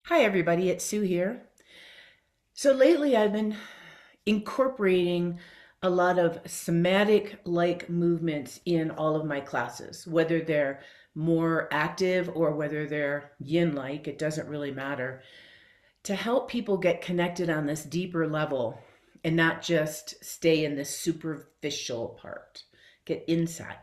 Hi everybody, it's Sue here. So lately I've been incorporating a lot of somatic-like movements in all of my classes, whether they're more active or whether they're yin-like, it doesn't really matter, to help people get connected on this deeper level and not just stay in this superficial part, get inside.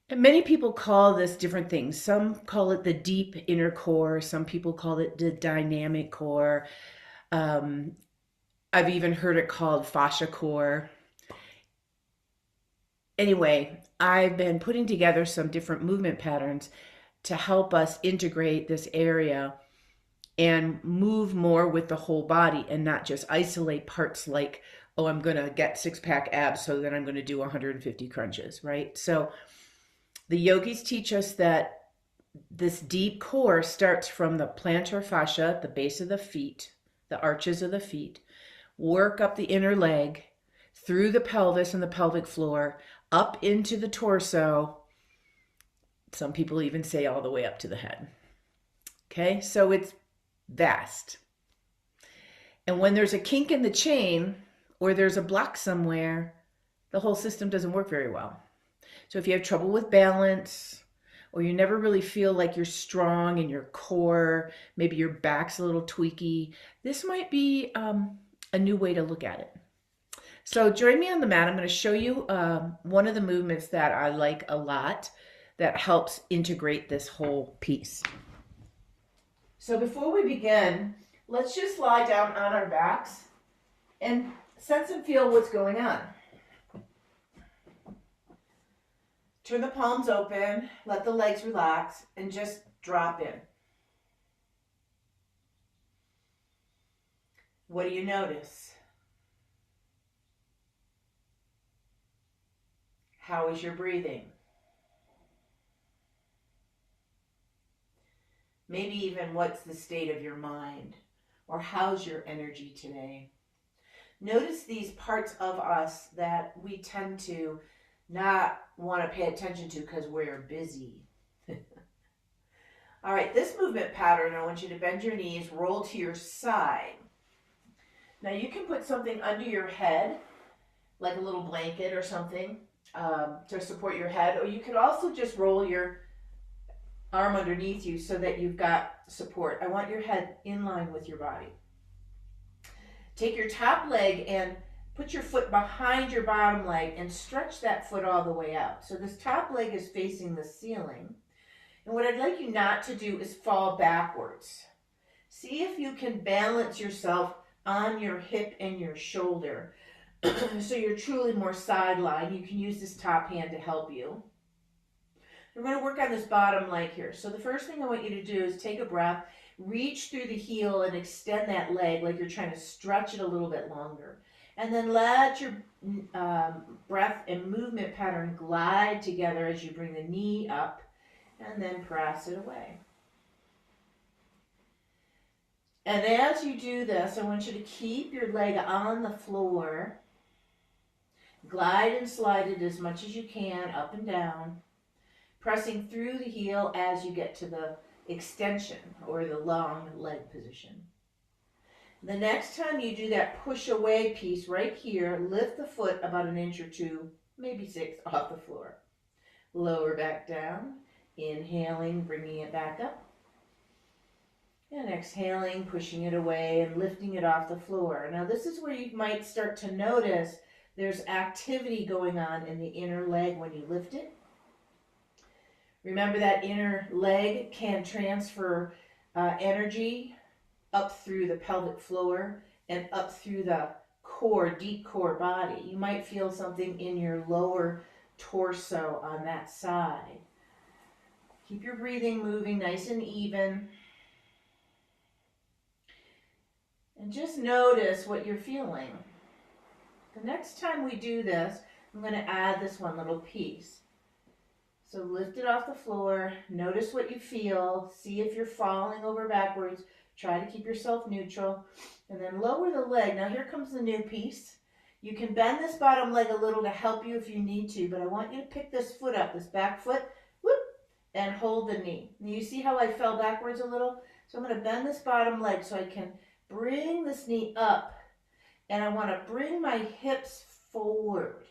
And many people call this different things. Some call it the deep inner core. Some people call it the dynamic core. Um, I've even heard it called fascia core. Anyway, I've been putting together some different movement patterns to help us integrate this area and move more with the whole body and not just isolate parts like, oh, I'm going to get six-pack abs, so then I'm going to do 150 crunches, right? So the yogis teach us that this deep core starts from the plantar fascia, the base of the feet, the arches of the feet, work up the inner leg, through the pelvis and the pelvic floor, up into the torso. Some people even say all the way up to the head. Okay, so it's vast. And when there's a kink in the chain or there's a block somewhere, the whole system doesn't work very well. So if you have trouble with balance, or you never really feel like you're strong in your core, maybe your back's a little tweaky, this might be a new way to look at it. So join me on the mat. I'm going to show you one of the movements that I like a lot that helps integrate this whole piece. So before we begin, let's just lie down on our backs and sense and feel what's going on. Turn the palms open, let the legs relax, and just drop in. What do you notice? How is your breathing? Maybe even what's the state of your mind? Or how's your energy today? Notice these parts of us that we tend to not want to pay attention to because we're busy. All right, this movement pattern, I want you to bend your knees, roll to your side. Now you can put something under your head, like a little blanket or something, to support your head, or you can also just roll your arm underneath you so that you've got support. I want your head in line with your body. Take your top leg and put your foot behind your bottom leg and stretch that foot all the way out. So this top leg is facing the ceiling. And what I'd like you not to do is fall backwards. See if you can balance yourself on your hip and your shoulder. So you're truly more sideline. You can use this top hand to help you. We're going to work on this bottom leg here. So the first thing I want you to do is take a breath, reach through the heel and extend that leg like you're trying to stretch it a little bit longer. And then let your breath and movement pattern glide together as you bring the knee up and then press it away. And as you do this, I want you to keep your leg on the floor. Glide and slide it as much as you can up and down, pressing through the heel as you get to the extension or the long leg position. The next time you do that push away piece right here, lift the foot about an inch or two, maybe 6 off the floor. Lower back down, inhaling, bringing it back up. And exhaling, pushing it away and lifting it off the floor. Now this is where you might start to notice there's activity going on in the inner leg when you lift it. Remember that inner leg can transfer energy up through the pelvic floor and up through the core, deep core body. You might feel something in your lower torso on that side. Keep your breathing moving nice and even. And just notice what you're feeling. The next time we do this, I'm going to add this one little piece. So lift it off the floor, notice what you feel, see if you're falling over backwards, try to keep yourself neutral, and then lower the leg. Now here comes the new piece. You can bend this bottom leg a little to help you if you need to, but I want you to pick this foot up, this back foot, whoop, and hold the knee. Now you see how I fell backwards a little? So I'm going to bend this bottom leg so I can bring this knee up, and I want to bring my hips forward.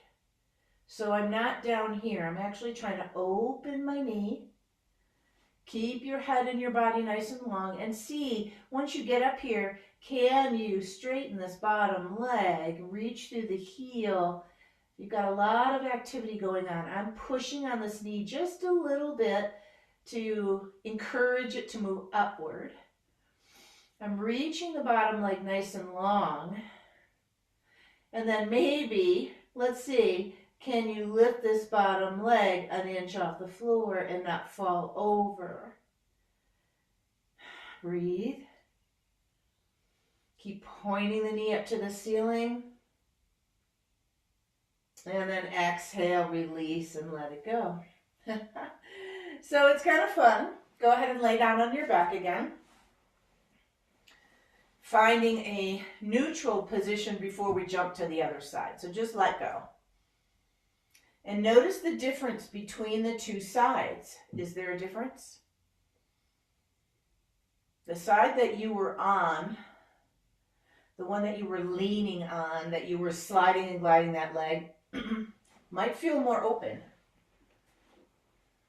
So I'm not down here. I'm actually trying to open my knee. Keep your head and your body nice and long, and see, once you get up here, can you straighten this bottom leg, reach through the heel. You've got a lot of activity going on. I'm pushing on this knee just a little bit to encourage it to move upward. I'm reaching the bottom leg nice and long. And then maybe, let's see, can you lift this bottom leg an inch off the floor and not fall over? Breathe. Keep pointing the knee up to the ceiling. And then exhale, release, and let it go. So it's kind of fun. Go ahead and lay down on your back again. Finding a neutral position before we jump to the other side. So just let go. And notice the difference between the two sides. Is there a difference? The side that you were on, the one that you were leaning on, that you were sliding and gliding that leg, might feel more open.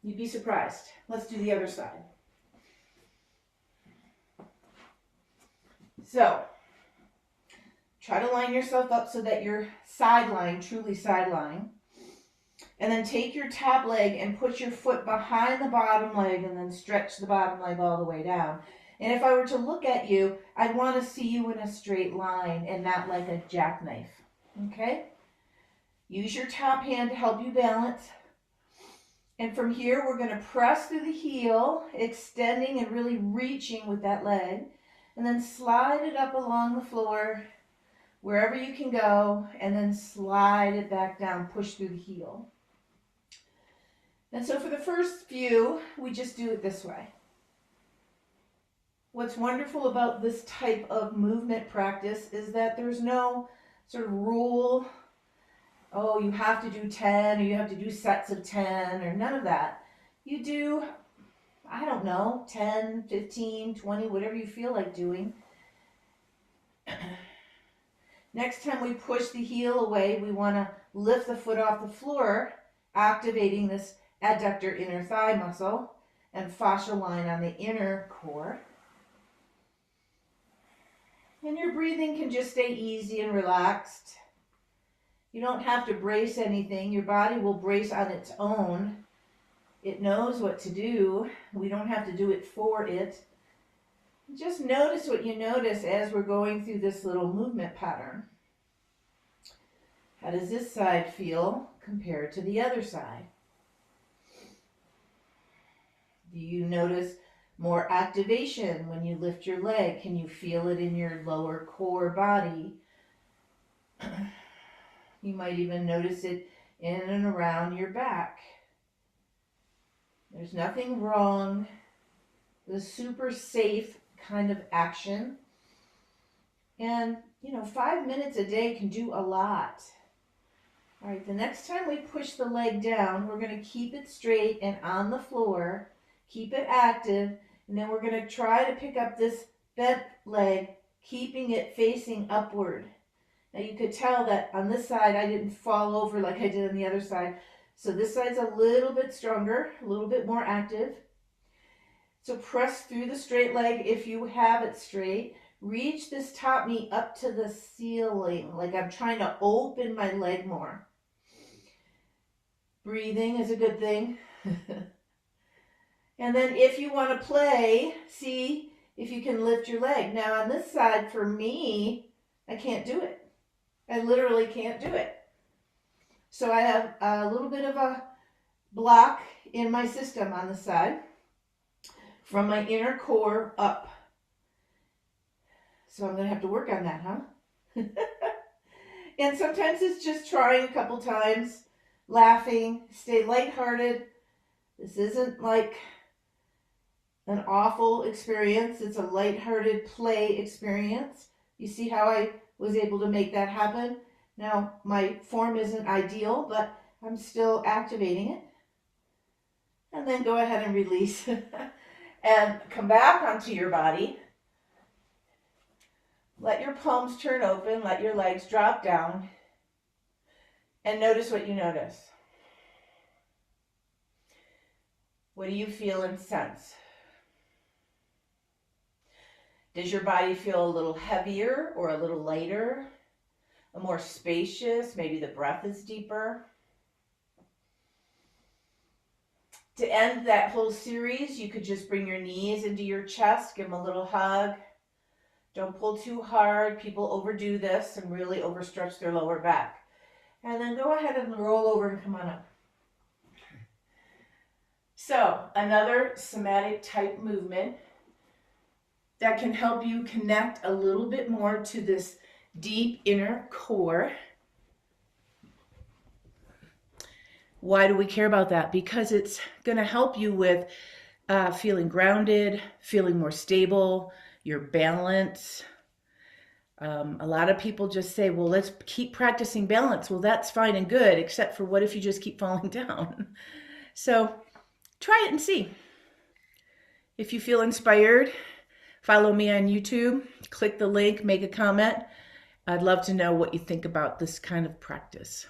You'd be surprised. Let's do the other side. So, try to line yourself up so that you're side lying, truly side lying. And then take your top leg and put your foot behind the bottom leg and then stretch the bottom leg all the way down. And if I were to look at you, I'd want to see you in a straight line and not like a jackknife. Okay? Use your top hand to help you balance. And from here, we're going to press through the heel, extending and really reaching with that leg. And then slide it up along the floor, wherever you can go, and then slide it back down, push through the heel. And so for the first few, we just do it this way. What's wonderful about this type of movement practice is that there's no sort of rule, oh, you have to do 10 or you have to do sets of 10 or none of that. You do, I don't know, 10, 15, 20, whatever you feel like doing. Next time we push the heel away, we want to lift the foot off the floor, activating this adductor inner thigh muscle and fascia line on the inner core. And your breathing can just stay easy and relaxed. You don't have to brace anything. Your body will brace on its own. It knows what to do. We don't have to do it for it. Just notice what you notice as we're going through this little movement pattern. How does this side feel compared to the other side? Do you notice more activation when you lift your leg? Can you feel it in your lower core body? You might even notice it in and around your back. There's nothing wrong. The super safe kind of action. And, 5 minutes a day can do a lot. All right, the next time we push the leg down, we're going to keep it straight and on the floor. Keep it active. And then we're going to try to pick up this bent leg, keeping it facing upward. Now you could tell that on this side I didn't fall over like I did on the other side. So this side's a little bit stronger, a little bit more active. So press through the straight leg if you have it straight. Reach this top knee up to the ceiling, like I'm trying to open my leg more. Breathing is a good thing. And then if you want to play, see if you can lift your leg. Now on this side, for me, I can't do it. I literally can't do it. So I have a little bit of a block in my system on the side from my inner core up. So I'm going to have to work on that, huh? And sometimes it's just trying a couple times, laughing, stay lighthearted. This isn't like an awful experience. It's a lighthearted play experience. You see how I was able to make that happen? Now, my form isn't ideal, but I'm still activating it. And then go ahead and release. And come back onto your body. Let your palms turn open, let your legs drop down, and notice what you notice. What do you feel and sense? Does your body feel a little heavier or a little lighter? A more spacious? Maybe the breath is deeper? To end that whole series, you could just bring your knees into your chest, give them a little hug. Don't pull too hard. People overdo this and really overstretch their lower back. And then go ahead and roll over and come on up. So, another somatic type movement that can help you connect a little bit more to this deep inner core. Why do we care about that? Because it's going to help you with feeling grounded, feeling more stable, your balance. A lot of people just say, well, let's keep practicing balance. Well, that's fine and good, except for what if you just keep falling down? So try it and see. If you feel inspired, follow me on YouTube, click the link, make a comment. I'd love to know what you think about this kind of practice.